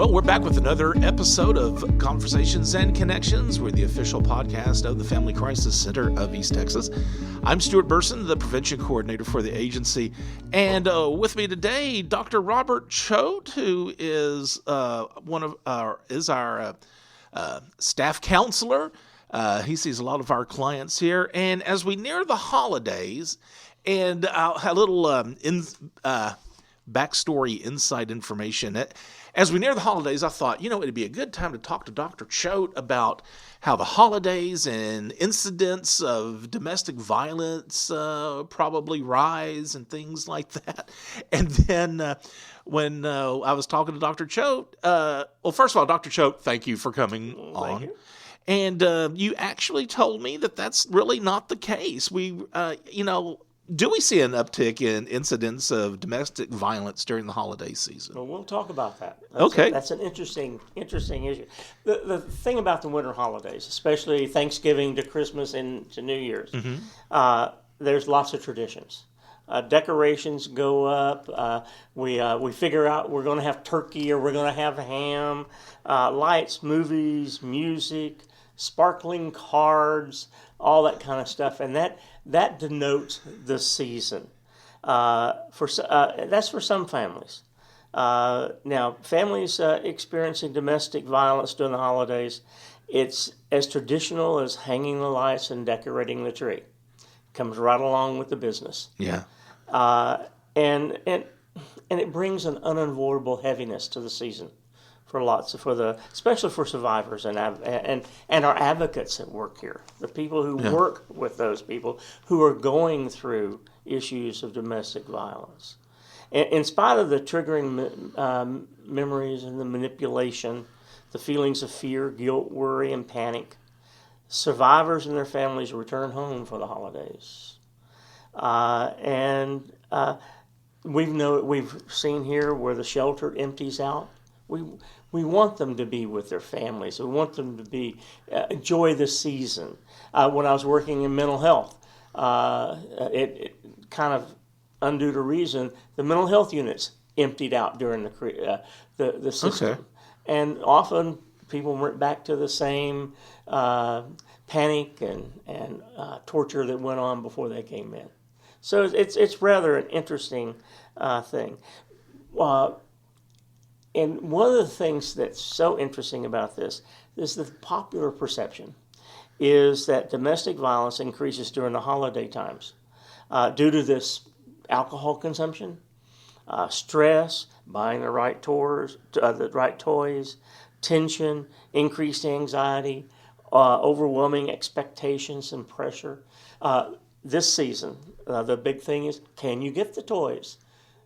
Well, we're back with another episode of Conversations and Connections. We're the official podcast of the Family Crisis Center of East Texas. I'm Stuart Burson, the Prevention Coordinator for the agency. And with me today, Dr. Robert Choat, who is our staff counselor. He sees a lot of our clients here. And as we near the holidays, and a little backstory, inside information. As we near the holidays, I thought, it'd be a good time to talk to Dr. Choat about how the holidays and incidents of domestic violence probably rise and things like that. And then when I was talking to Dr. Choat, well, first of all, Dr. Choat, thank you for coming on. You. And you actually told me that that's really not the case. Do we see an uptick in incidents of domestic violence during the holiday season? Well, we'll talk about that. Okay. That's an interesting issue. The thing about the winter holidays, especially Thanksgiving to Christmas and to New Year's, there's lots of traditions. Decorations go up. We figure out we're going to have turkey or we're going to have ham. Lights, movies, music, sparkling cards, all that kind of stuff, and that denotes the season. That's for some families. Now, families experiencing domestic violence during the holidays, it's as traditional as hanging the lights and decorating the tree. Comes right along with the business. Yeah. And it brings an unavoidable heaviness to the season especially for survivors and our advocates that work here, the people who work with those people who are going through issues of domestic violence. In spite of the triggering memories and the manipulation, the feelings of fear, guilt, worry, and panic, survivors and their families return home for the holidays. We've seen here where the shelter empties out. We want them to be with their families. We want them to enjoy the season. When I was working in mental health, it kind of undue to reason, the mental health units emptied out during the system. Okay. And often people went back to the same panic and torture that went on before they came in. So it's rather an interesting thing. And one of the things that's so interesting about this is the popular perception is that domestic violence increases during the holiday times due to this alcohol consumption, stress, buying the right toys, tension, increased anxiety, overwhelming expectations and pressure. This season, the big thing is, can you get the toys?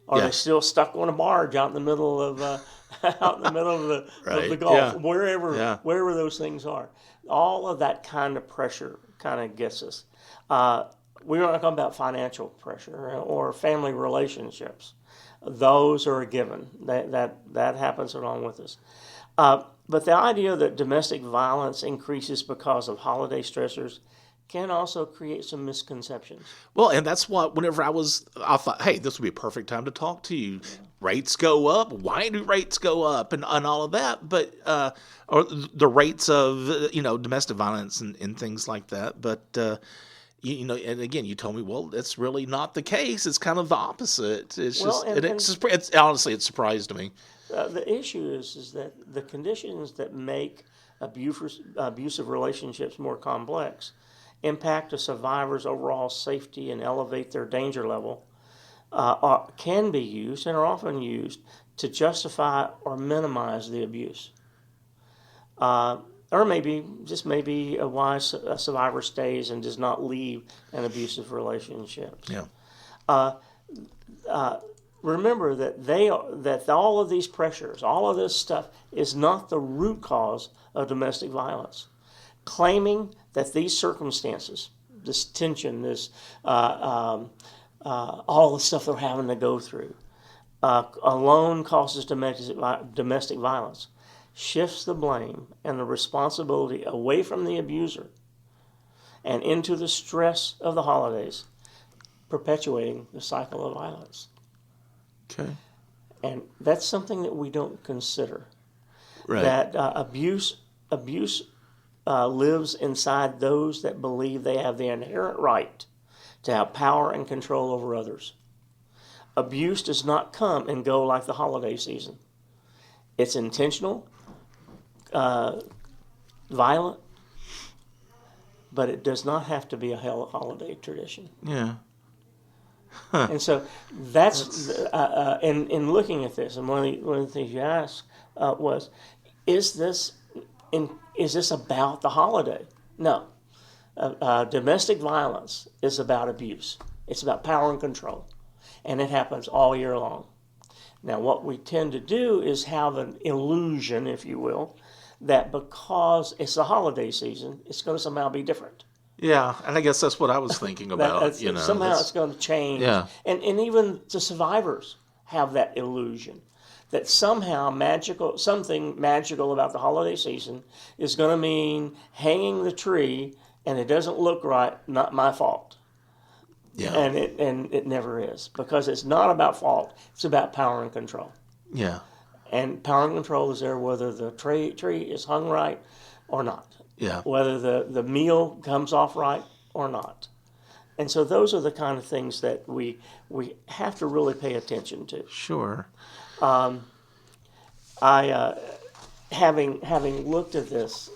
Are they still stuck on a barge out in the middle of the Gulf, wherever those things are? All of that kind of pressure kind of gets us. We're not talking about financial pressure or family relationships. Those are a given. That happens along with us. But the idea that domestic violence increases because of holiday stressors can also create some misconceptions. Well, and that's what, whenever I thought, hey, this would be a perfect time to talk to you. Rates go up. Why do rates go up and all of that? But, or the rates of, domestic violence and things like that. But, and again, you told me, well, that's really not the case. It's kind of the opposite. It's honestly, it surprised me. The issue is that the conditions that make abusive relationships more complex impact a survivor's overall safety and elevate their danger level can be used and are often used to justify or minimize the abuse. Or maybe why a survivor stays and does not leave an abusive relationship. Yeah. Remember that all of these pressures, all of this stuff is not the root cause of domestic violence. Claiming that these circumstances, this tension, this all the stuff they're having to go through, alone causes domestic violence, shifts the blame and the responsibility away from the abuser and into the stress of the holidays, perpetuating the cycle of violence. Okay. And that's something that we don't consider. Right. that abuse lives inside those that believe they have the inherent right to have power and control over others. Abuse does not come and go like the holiday season. It's intentional, violent, but it does not have to be a holiday tradition. Yeah. And so that's in looking at this, and one of the things you asked was, is this about the holiday? No. Domestic violence is about abuse. It's about power and control, and it happens all year long. Now, what we tend to do is have an illusion, if you will, that because it's the holiday season, it's going to somehow be different. Yeah, and I guess that's what I was thinking about. Somehow it's going to change. Yeah. And even the survivors have that illusion that somehow something magical about the holiday season is going to mean hanging the tree and it doesn't look right, not my fault. Yeah. And it never is, because it's not about fault. It's about power and control. Yeah. And power and control is there whether the tree is hung right or not. Yeah. Whether the meal comes off right or not. And so those are the kind of things that we have to really pay attention to. Sure. Having looked at this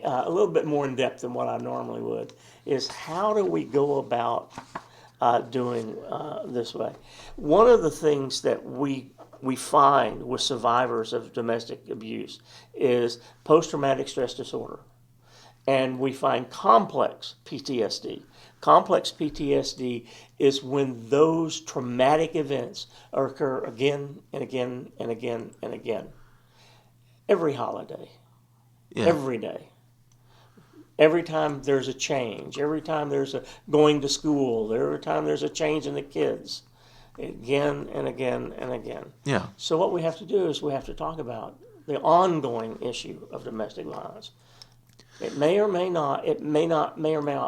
a little bit more in depth than what I normally would, is how do we go about doing this way? One of the things that we find with survivors of domestic abuse is post-traumatic stress disorder. And we find complex PTSD. Complex PTSD is when those traumatic events occur again and again and again and again. Every holiday, every day. Every time there's a change, every time there's a going to school, every time there's a change in the kids, again and again and again. Yeah. So what we have to do is we have to talk about the ongoing issue of domestic violence. It may or may not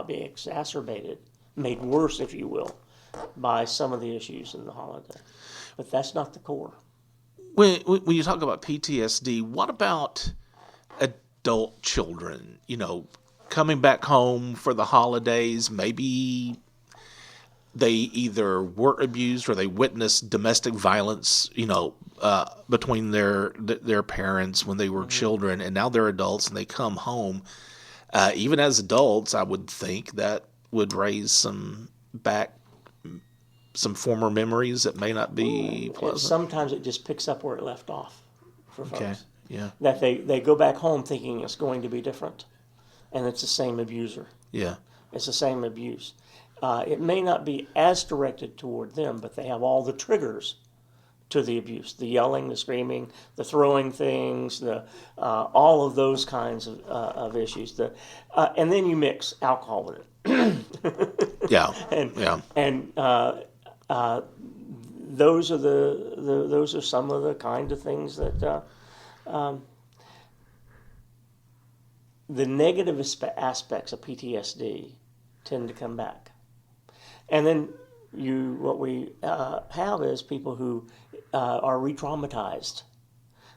be exacerbated, made worse, if you will, by some of the issues in the holiday. But that's not the core. When you talk about PTSD, what about adult children? Coming back home for the holidays, maybe they either were abused or they witnessed domestic violence, between their parents when they were children, and now they're adults and they come home. Even as adults, I would think that would raise some former memories that may not be pleasant. Sometimes it just picks up where it left off for folks. Okay. Yeah. That they go back home thinking it's going to be different, and it's the same abuser. Yeah. It's the same abuse. It may not be as directed toward them, but they have all the triggers to the abuse: the yelling, the screaming, the throwing things, all of those kinds of issues. And then you mix alcohol with it. Yeah. And those are some of the kind of things that the negative aspects of PTSD tend to come back. And then what we have is people who are re-traumatized.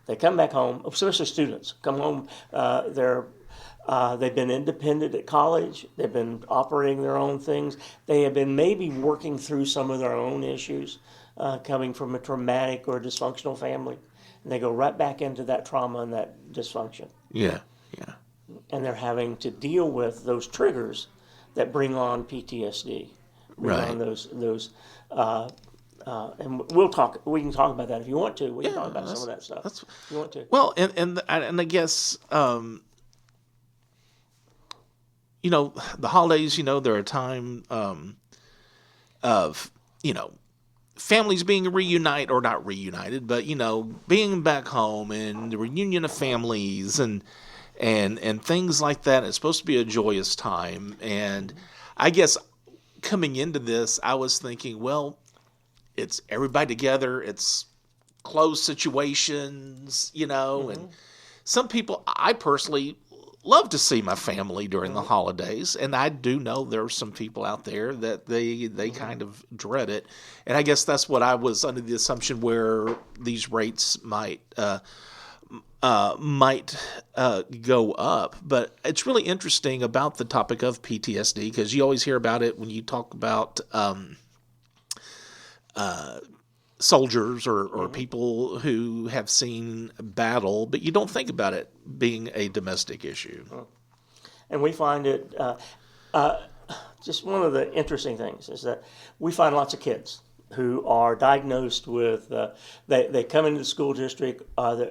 They come back home, especially students, come home, they've been independent at college, they've been operating their own things, they have been maybe working through some of their own issues, coming from a traumatic or dysfunctional family, and they go right back into that trauma and that dysfunction. Yeah. And they're having to deal with those triggers that bring on PTSD. Right. On those and we can talk about that if you want to. We can talk about some of that stuff if you want to. Well, and I guess the holidays, they're a time of families being reunited, or not reunited, but being back home and the reunion of families and things like that. It's supposed to be a joyous time, and I guess coming into this, I was thinking, well, it's everybody together, it's closed situations, and some people, I personally love to see my family during the holidays, and I do know there are some people out there that they kind of dread it, and I guess that's what I was under the assumption where these rates might might go up. But it's really interesting about the topic of PTSD because you always hear about it when you talk about soldiers or people who have seen battle, but you don't think about it being a domestic issue. And we find it, just one of the interesting things is that we find lots of kids who are diagnosed with, they come into the school district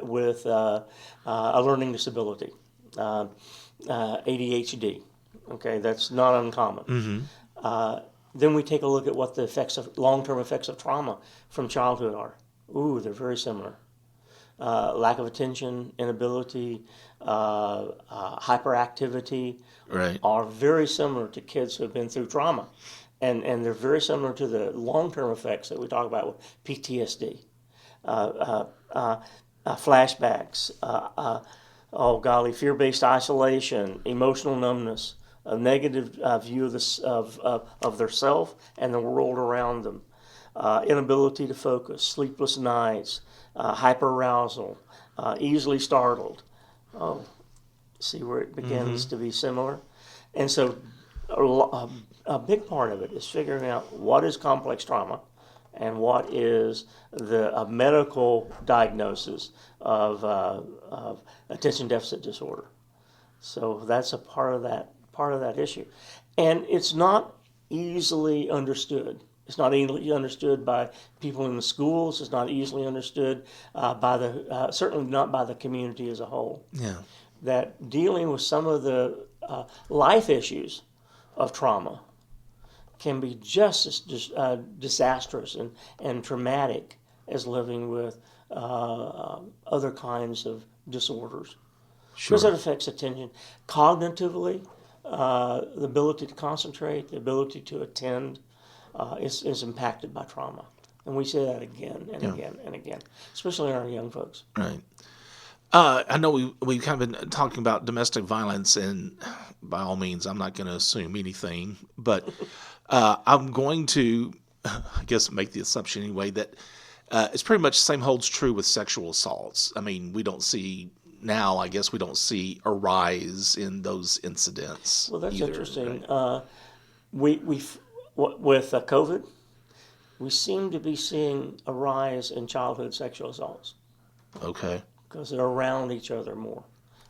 with a learning disability, ADHD. Okay, that's not uncommon. Then we take a look at what the long-term effects of trauma from childhood are. Ooh, they're very similar. Lack of attention, inability, hyperactivity Right. are very similar to kids who have been through trauma. And they're very similar to the long-term effects that we talk about with PTSD. Flashbacks, fear-based isolation, emotional numbness, a negative view of their self and the world around them, inability to focus, sleepless nights, hyperarousal, easily startled. Oh, see where it begins to be similar? And so a big part of it is figuring out what is complex trauma and what is the medical diagnosis of attention deficit disorder. So that's a part of that issue. And it's not easily understood. It's not easily understood by people in the schools. It's not easily understood certainly not by the community as a whole. Yeah. That dealing with some of the life issues of trauma can be just as disastrous and traumatic as living with other kinds of disorders. Sure. Because it affects attention cognitively, the ability to concentrate, the ability to attend is impacted by trauma. And we say that again and again and again, especially in our young folks. Right. I know we've kind of been talking about domestic violence, and by all means, I'm not going to assume anything, but I'm going to, I guess, make the assumption anyway that it's pretty much the same holds true with sexual assaults. I mean, we don't see a rise in those incidents. Well, that's either, interesting. Right? With COVID, we seem to be seeing a rise in childhood sexual assaults. Okay. Because they're around each other more.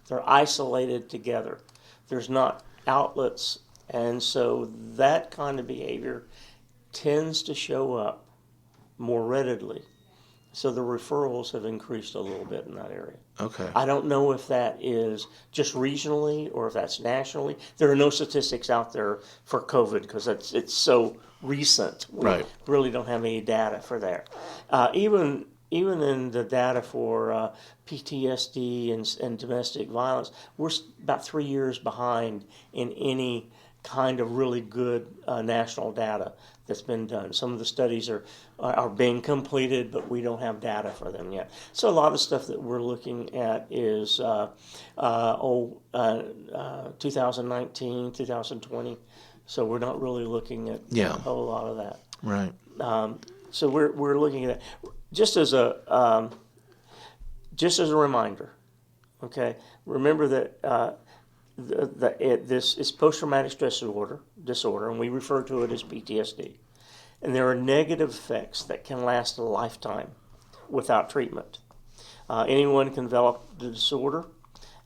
They're isolated together. There's not outlets. And so that kind of behavior tends to show up more readily. So the referrals have increased a little bit in that area. Okay. I don't know if that is just regionally or if that's nationally. There are no statistics out there for COVID because it's so recent. We really don't have any data for that. Even in the data for PTSD and domestic violence, we're about 3 years behind in any kind of really good national data that's been done. Some of the studies are being completed, but we don't have data for them yet. So a lot of stuff that we're looking at is 2019, 2020. So we're not really looking at a whole lot of that. Right. So we're looking at that. Just as a reminder, okay. Remember that this is post-traumatic stress disorder, and we refer to it as PTSD. And there are negative effects that can last a lifetime without treatment. Anyone can develop the disorder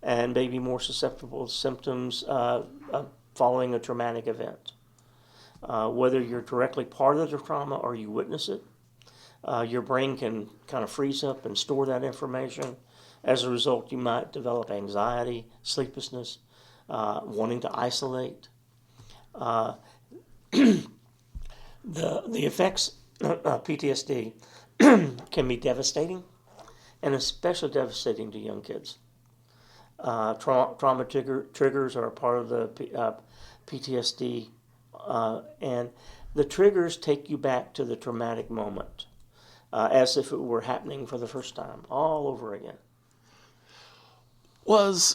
and may be more susceptible to symptoms following a traumatic event. Whether you're directly part of the trauma or you witness it, your brain can kind of freeze up and store that information. As a result, you might develop anxiety, sleeplessness, wanting to isolate. The effects of PTSD can be devastating, and especially devastating to young kids. Trauma triggers are a part of the PTSD, and the triggers take you back to the traumatic moment. As if it were happening for the first time, all over again. Was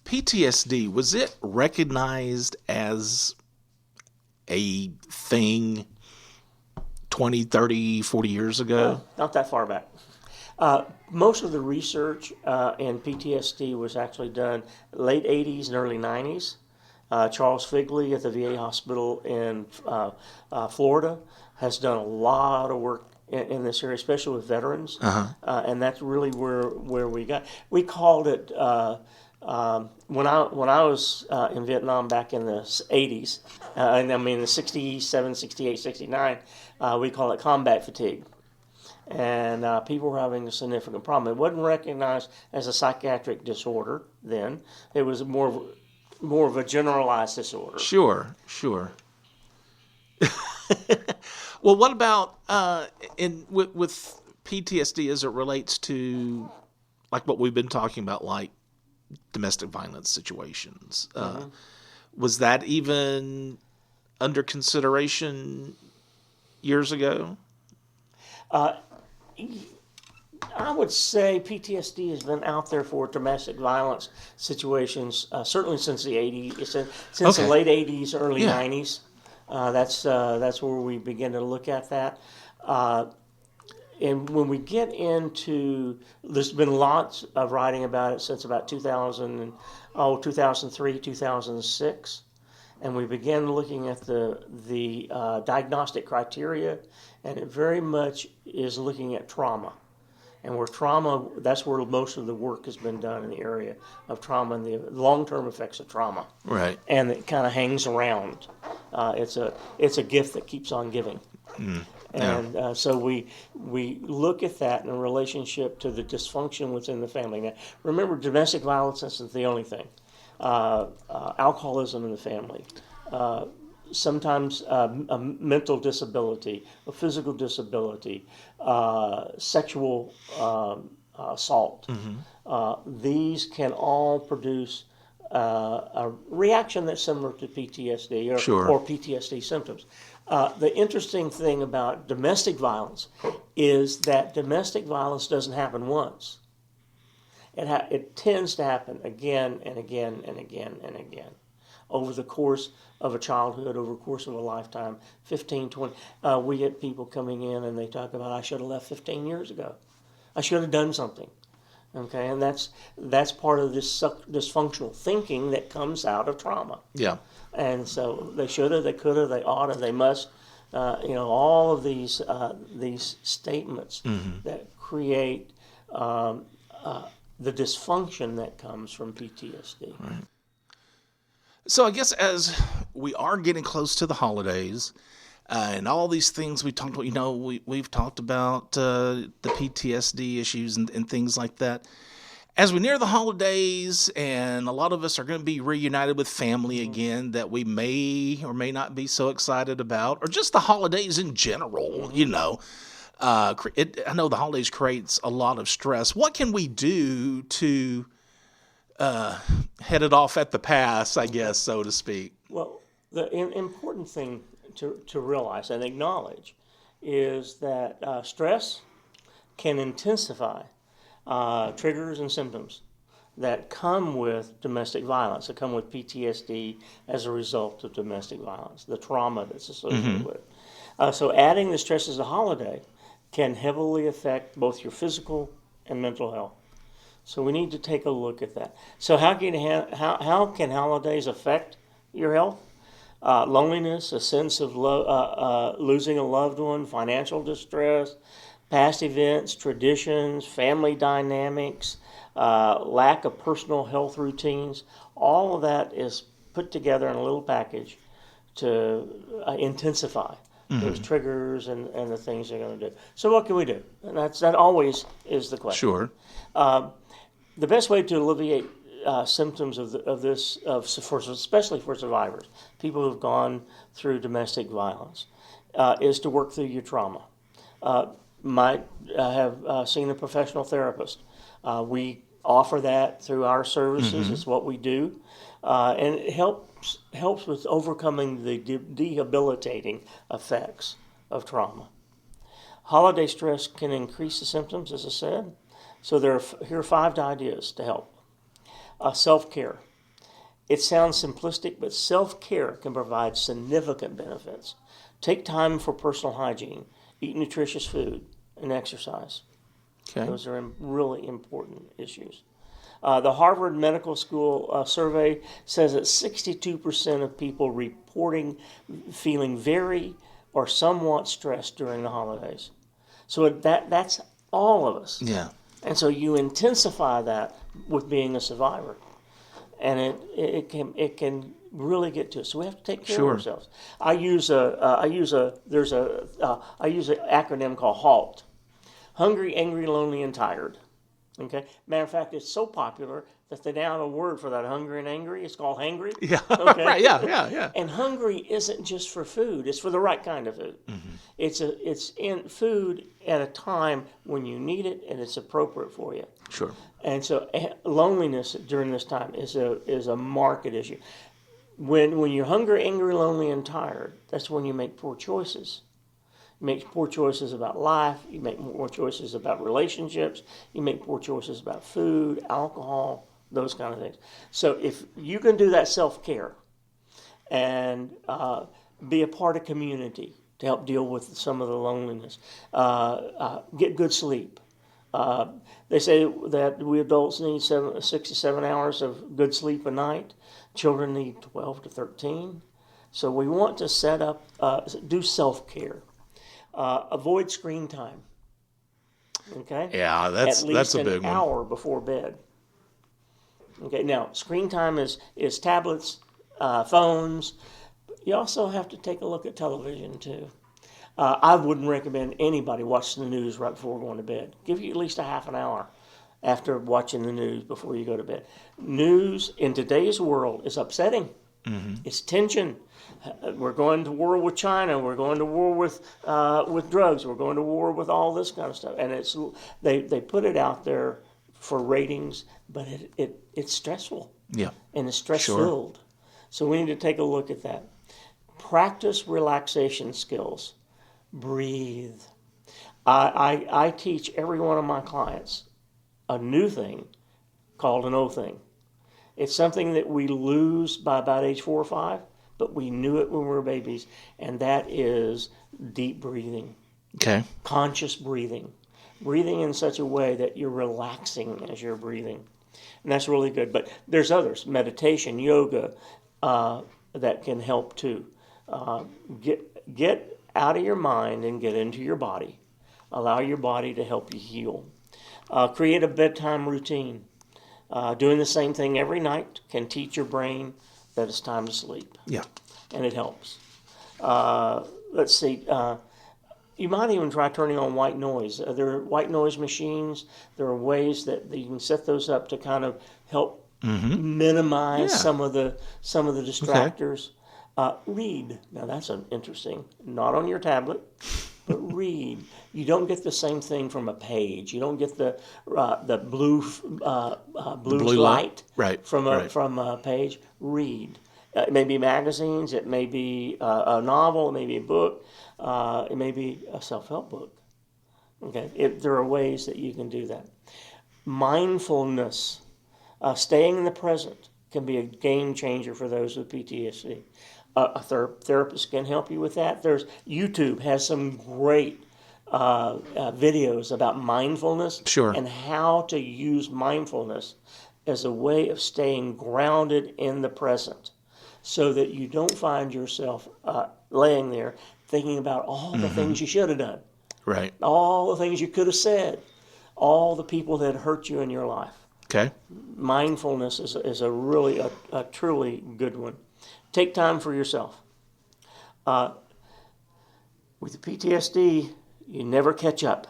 PTSD, was it recognized as a thing 20, 30, 40 years ago? Not that far back. Most of the research in PTSD was actually done late 80s and early 90s. Charles Figley at the VA hospital in Florida has done a lot of work in this area, especially with veterans. And that's really where we called it, when I was in Vietnam back in the 80s, and I mean the 67, 68, 69, we call it combat fatigue. And people were having a significant problem. It wasn't recognized as a psychiatric disorder then. It was more of a generalized disorder. Sure. Well, what about with PTSD as it relates to like what we've been talking about, like domestic violence situations? Was that even under consideration years ago? I would say PTSD has been out there for domestic violence situations certainly since the 80s, since the late 80s, early 90s. That's where we begin to look at that. And when we get into, there's been lots of writing about it since about 2003, 2006. And we began looking at the diagnostic criteria, and it very much is looking at trauma. And where trauma, that's where most of the work has been done in the area of trauma and the long-term effects of trauma. Right. And it kind of hangs around. It's a gift that keeps on giving. And so we look at that in relationship to the dysfunction within the family. Now, remember, domestic violence isn't the only thing. Alcoholism in the family. Sometimes a mental disability, a physical disability, sexual assault. These can all produce a reaction that's similar to PTSD or PTSD symptoms. The interesting thing about domestic violence is that domestic violence doesn't happen once. It tends to happen again and again and again and again over the course of a childhood, over the course of a lifetime, 15, 20. We get people coming in and they talk about, I should have left 15 years ago. I should have done something. Okay, and that's part of this dysfunctional thinking that comes out of trauma. Yeah. And so they should have, they could have, they ought to, they must. All of these statements that create the dysfunction that comes from PTSD. Right. So I guess as we are getting close to the holidays, and all these things we talked about, we've talked about the PTSD issues and things like that. As we near the holidays, and a lot of us are going to be reunited with family again that we may or may not be so excited about, or just the holidays in general, I know the holidays creates a lot of stress. What can we do to head it off at the pass, I guess, so to speak? Well, the important thing to realize and acknowledge is that stress can intensify triggers and symptoms that come with domestic violence, that come with PTSD as a result of domestic violence, the trauma that's associated with it. So adding the stresses of holiday can heavily affect both your physical and mental health. So we need to take a look at that. So how can holidays affect your health? Loneliness, a sense of losing a loved one, financial distress, past events, traditions, family dynamics, lack of personal health routines. All of that is put together in a little package to intensify those triggers and the things they're going to do. So what can we do? And that always is the question. Sure. The best way to alleviate symptoms of this, especially for survivors, people who've gone through domestic violence, is to work through your trauma. Might have seen a professional therapist. We offer that through our services. It's what we do, and it helps with overcoming the debilitating effects of trauma. Holiday stress can increase the symptoms, as I said. So here are 5 ideas to help. Self-care. It sounds simplistic, but self-care can provide significant benefits. Take time for personal hygiene, eat nutritious food, and exercise. Okay. Those are really important issues. The Harvard Medical School survey says that 62% of people reporting feeling very or somewhat stressed during the holidays. So that's all of us. Yeah. And so you intensify that with being a survivor, and it can really get to us. So we have to take care of ourselves. I use an acronym called HALT: hungry, angry, lonely, and tired. Okay. Matter of fact, it's so popular that they now have a word for that: hungry and angry. It's called hangry. Yeah. Okay. Right. Yeah. And hungry isn't just for food; it's for the right kind of food. Mm-hmm. It's in food at a time when you need it and it's appropriate for you. Sure. And so loneliness during this time is a marked issue. When you're hungry, angry, lonely, and tired, that's when you make poor choices. You make poor choices about life. You make poor choices about relationships. You make poor choices about food, alcohol, those kind of things. So if you can do that self-care and be a part of community to help deal with some of the loneliness, get good sleep. They say that we adults need 6 to 7 hours of good sleep a night. Children need 12 to 13. So we want to set up, do self-care. Avoid screen time. Okay? Yeah, that's a big one. At least an hour before bed. Okay, now screen time is tablets, phones. You also have to take a look at television too. I wouldn't recommend anybody watch the news right before going to bed. Give you at least a half an hour after watching the news before you go to bed. News in today's world is upsetting. Mm-hmm. It's tension. We're going to war with China. We're going to war with drugs. We're going to war with all this kind of stuff. And they put it out there for ratings, but it's stressful. Yeah. And it's stress-filled. Sure. So we need to take a look at that. Practice relaxation skills. Breathe. I teach every one of my clients a new thing called an O thing. It's something that we lose by about age 4 or 5, but we knew it when we were babies, and that is deep breathing. Okay. Conscious breathing. Breathing in such a way that you're relaxing as you're breathing. And that's really good. But there's others, meditation, yoga, that can help too. Get out of your mind and get into your body. Allow your body to help you heal. Create a bedtime routine. Doing the same thing every night can teach your brain that it's time to sleep. Yeah. And it helps. Let's see. You might even try turning on white noise. There are white noise machines. There are ways that you can set those up to kind of help minimize some of the distractors. Okay. Read. Now that's interesting. Not on your tablet, but read. You don't get the same thing from a page. You don't get the blue light from a page. Read. It may be magazines. It may be a novel. It may be a book. It may be a self-help book. Okay. There are ways that you can do that. Mindfulness, staying in the present, can be a game changer for those with PTSD. A therapist can help you with that. YouTube has some great videos about mindfulness and how to use mindfulness as a way of staying grounded in the present so that you don't find yourself laying there thinking about all the things you should have done, right? All the things you could have said, all the people that hurt you in your life. Okay. Mindfulness is a really a truly good one. Take time for yourself. With the PTSD, you never catch up.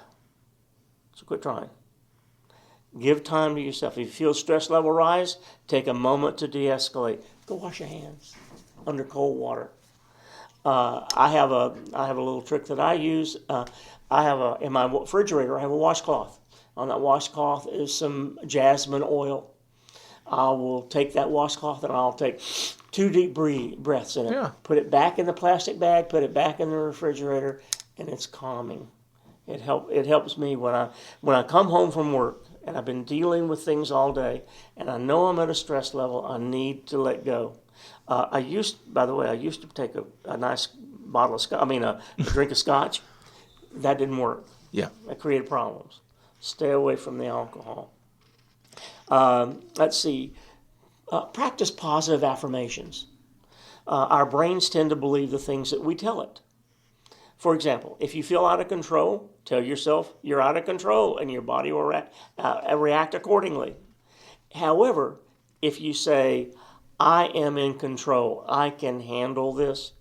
So quit trying. Give time to yourself. If you feel stress level rise, take a moment to de-escalate. Go wash your hands under cold water. I have a little trick that I use. In my refrigerator, I have a washcloth. On that washcloth is some jasmine oil. I will take that washcloth and I'll take 2 deep breaths in it. Yeah. Put it back in the plastic bag, put it back in the refrigerator, and it's calming. It helps me when I come home from work and I've been dealing with things all day and I know I'm at a stress level. I need to let go. I used to take a nice bottle of scotch. A drink of scotch. That didn't work. Yeah. That created problems. Stay away from the alcohol. Let's see. Practice positive affirmations. Our brains tend to believe the things that we tell it. For example, if you feel out of control, tell yourself you're out of control and your body will react accordingly. However, if you say, I am in control, I can handle this,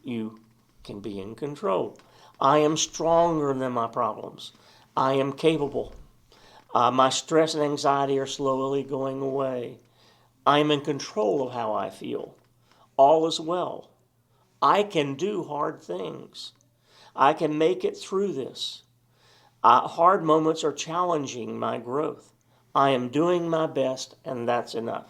you can be in control. I am stronger than my problems. I am capable. My stress and anxiety are slowly going away. I am in control of how I feel. All is well. I can do hard things. I can make it through this. Hard moments are challenging my growth. I am doing my best, and that's enough.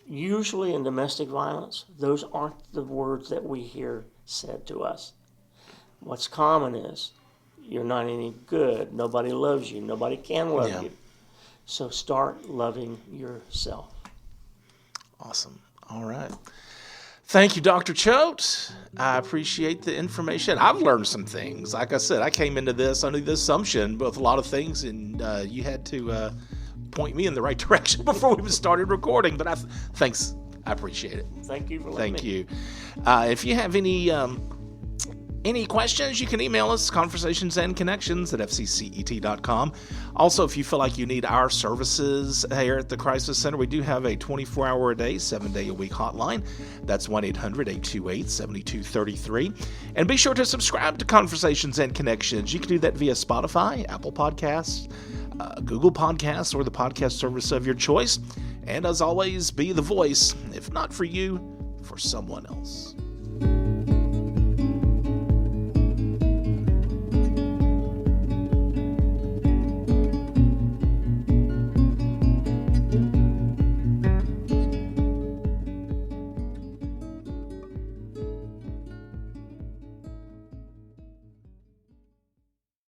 Usually in domestic violence, those aren't the words that we hear said to us. What's common is, you're not any good, nobody loves you, nobody can love you. So start loving yourself. Awesome. All right. Thank you, Dr. Choat. I appreciate the information. I've learned some things. Like I said, I came into this under the assumption with a lot of things, and you had to point me in the right direction before we even started recording. But thanks. I appreciate it. Thank you for letting me. Thank you. If you have any questions, you can email us, conversationsandconnections@fccet.com. Also, if you feel like you need our services here at the Crisis Center, we do have a 24-hour-a-day, 7-day-a-week hotline. That's 1-800-828-7233. And be sure to subscribe to Conversations and Connections. You can do that via Spotify, Apple Podcasts, Google Podcasts, or the podcast service of your choice. And as always, be the voice, if not for you, for someone else.